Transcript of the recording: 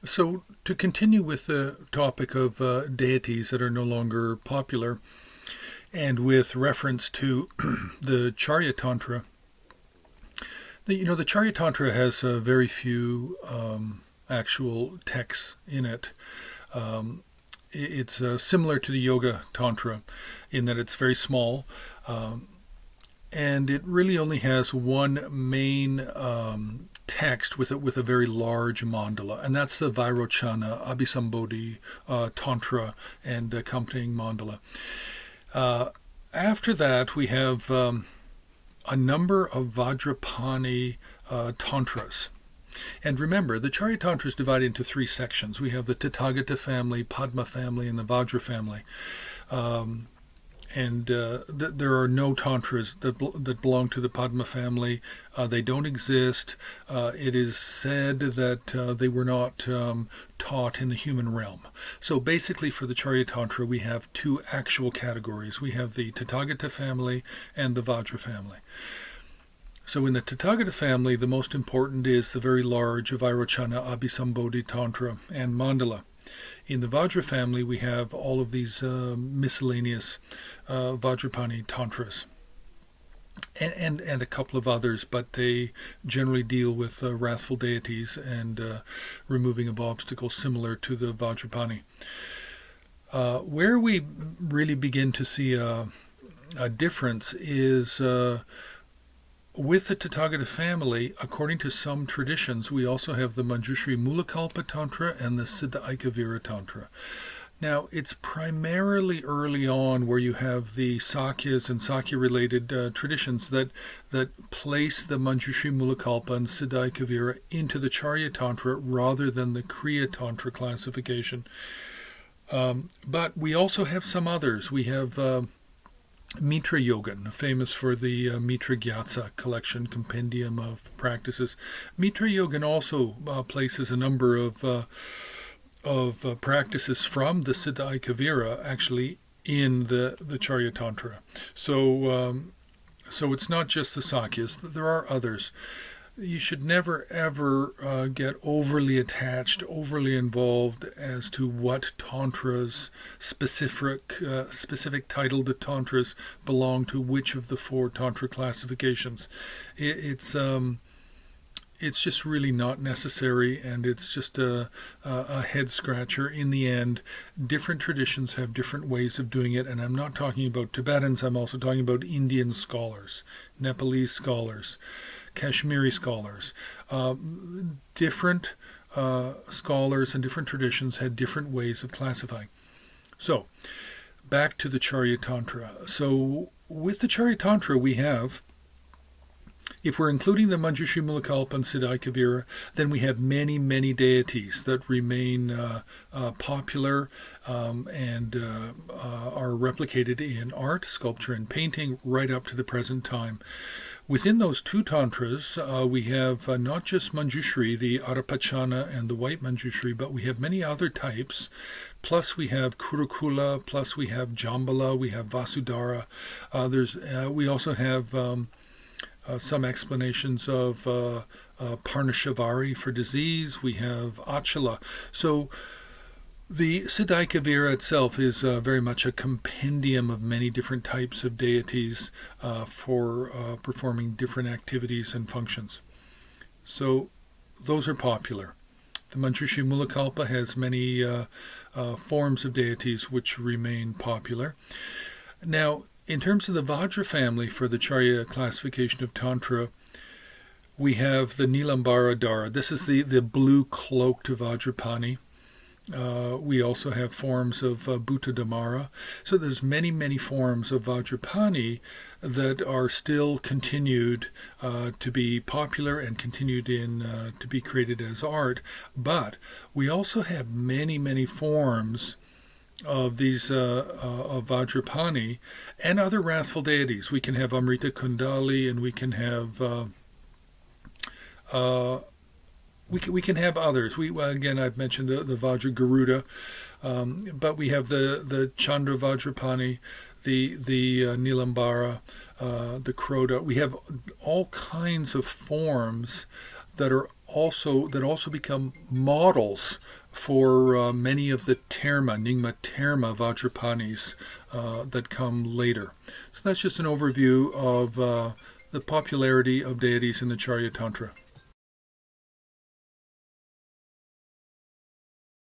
So, to continue with the topic of deities that are no longer popular, and with reference to the Charya Tantra, the Charya Tantra has very few actual texts in it. It's similar to the Yoga Tantra in that it's very small, and it really only has one main text with a very large mandala, and that's the Vairochana, Abhisambodhi, Tantra, and accompanying mandala. After that, we have a number of Vajrapani Tantras. And remember, the Charya Tantra is divided into three sections. We have the Tathagata family, Padma family, and the Vajra family. There are no tantras that belong to the Padma family. They don't exist. It is said that they were not taught in the human realm. So basically for the Charya Tantra, we have two actual categories. We have the Tathagata family and the Vajra family. So in the Tathagata family, the most important is the very large Vairochana, Abhisambodhi, Tantra, and Mandala. In the Vajra family, we have all of these miscellaneous Vajrapani Tantras and a couple of others, but they generally deal with wrathful deities and removing of obstacles similar to the Vajrapani. Where we really begin to see a difference is with the Tathagata family. According to some traditions, we also have the Manjushri Mulakalpa Tantra and the Siddhaikavira Tantra. Now, it's primarily early on where you have the Sakyas and Sakya-related traditions that place the Manjushri Mulakalpa and Siddhaikavira into the Charya Tantra rather than the Kriya Tantra classification. But we also have some others. We have Mitra Yogan, famous for the Mitra Gyatsa collection, compendium of practices. Mitra Yogan also places a number of practices from the Siddhaikavira actually in the Charya Tantra. So it's not just the Sakyas. There are others. You should never, ever get overly attached, overly involved as to what tantras, specific titled tantras, belong to which of the four tantra classifications. It's just really not necessary, and it's just a head scratcher in the end. Different traditions have different ways of doing it, and I'm not talking about Tibetans, I'm also talking about Indian scholars, Nepalese scholars, Kashmiri scholars. Different scholars and different traditions had different ways of classifying. So, back to the Charya Tantra. So, with the Charya Tantra, we have, if we're including the Manjushri Mulakalpa and Siddhaikavira, then we have many, many deities that remain popular and are replicated in art, sculpture, and painting right up to the present time. Within those two tantras, we have not just Manjushri, the Arapachana and the white Manjushri, but we have many other types. Plus we have Kurukula, plus we have Jambala, we have Vasudhara. We also have some explanations of Parnashavari for disease. We have Achala. So the Siddhaikavira itself is very much a compendium of many different types of deities for performing different activities and functions. So those are popular. The Manjushri Mulakalpa has many forms of deities which remain popular. Now, in terms of the Vajra family for the Charya classification of Tantra, we have the Nilambara Dara. This is the blue-cloaked Vajrapani. We also have forms of Bhuta Damara. So there's many, many forms of Vajrapani that are still continued to be popular and continued to be created as art. But we also have many, many forms of these of Vajrapani and other wrathful deities. We can have Amrita Kundali, and we can have we can have others. Again, I've mentioned the Vajra Garuda, but we have the Chandra Vajrapani, the Nilambara, the Kroda. We have all kinds of forms that are also become models for many of the Nyingma Terma Vajrapanis that come later. So that's just an overview of the popularity of deities in the Charya Tantra.